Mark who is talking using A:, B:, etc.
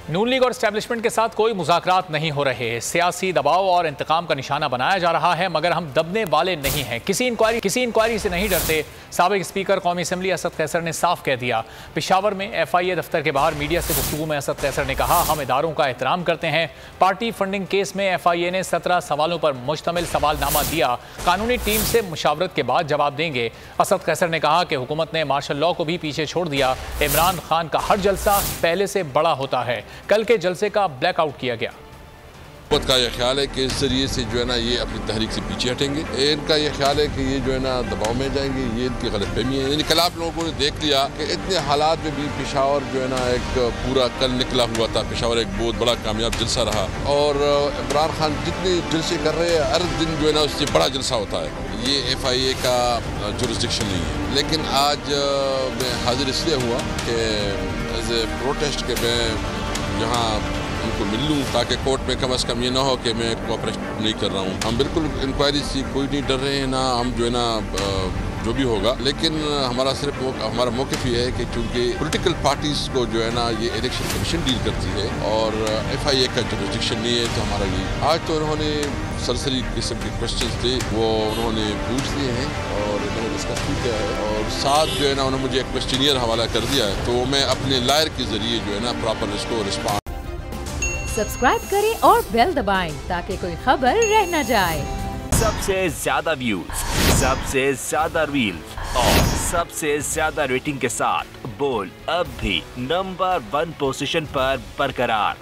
A: نون league اور establishment کے ساتھ کوئی مذاکرات نہیں ہو رہے، سیاسی دباؤ اور انتقام کا نشانہ بنایا جا رہا ہے، مگر ہم دبنے والے نہیں ہیں، کسی انکوائری سے نہیں ڈرتے۔ سابق اسپیکر قومی اسمبلی اسد قیصر نے صاف کہہ دیا۔ پشاور میں ایف آئی اے دفتر کے باہر میڈیا سے گفتگو میں اسد قیصر نے کہا، ہم اداروں کا احترام کرتے ہیں۔ پارٹی فنڈنگ کیس میں ایف آئی اے نے 17 سوالوں پر مشتمل سوال نامہ دیا، قانونی ٹیم سے مشاورت کے بعد جواب دیں گے۔ اسد قیصر نے کہا کہ حکومت نے مارشل لاء کو بھی پیچھے چھوڑ دیا، عمران خان کا ہر جلسہ پہلے سے بڑا ہوتا ہے۔ کل کے جلسے کا بلیک آؤٹ کیا گیا۔
B: حکومت کا یہ خیال ہے کہ اس ذریعے سے جو ہے نا یہ اپنی تحریک سے پیچھے ہٹیں گے۔ ان کا یہ خیال ہے کہ یہ جو ہے نا دباؤ میں جائیں گے، یہ ان کی غلط فہمی ہے۔ یعنی کل آپ لوگوں نے دیکھ لیا کہ اتنے حالات میں بھی پشاور جو ہے نا ایک پورا کل نکلا ہوا تھا، پشاور ایک بہت بڑا کامیاب جلسہ رہا، اور عمران خان جتنے جلسے کر رہے ہیں ہر دن جو ہے نا اس سے بڑا جلسہ ہوتا ہے۔ یہ ایف آئی اے کا جورسڈکشن نہیں ہے، لیکن آج میں حاضر اس لیے ہوا کہ ایز اے پروٹیسٹ کہ میں یہاں ان کو مل لوں، تاکہ کورٹ میں کم از کم یہ نہ ہو کہ میں کوآپریٹ نہیں کر رہا ہوں۔ ہم بالکل انکوائری سے کوئی نہیں ڈر رہے ہیں، نہ ہم جو ہے نا جو بھی ہوگا، لیکن ہمارا موقف یہ ہے کہ چونکہ پولیٹیکل پارٹیز کو جو ہے نا یہ الیکشن کمیشن ڈیل کرتی ہے اور ایف آئی اے کا جورسڈکشن نہیں ہے، تو ہمارا یہ آج تو انہوں نے سرسری قسم کے کوشچنز تھے وہ انہوں نے پوچھ لیے ہیں اور انہوں نے ڈسکس بھی کیا ہے، اور ساتھ جو ہے نا انہوں نے مجھے ایک کوشچنیئر حوالہ کر دیا ہے، تو میں اپنے لائر کے ذریعے جو ہے نا پراپر اس کو رسپانس۔
C: سبسکرائب کریں اور بیل دبائیں تاکہ کوئی خبر رہ نہ جائے۔
D: سب سے زیادہ ویوز، سب سے زیادہ ریلز اور سب سے زیادہ ریٹنگ کے ساتھ بول اب بھی نمبر 1 پوزیشن پر برقرار۔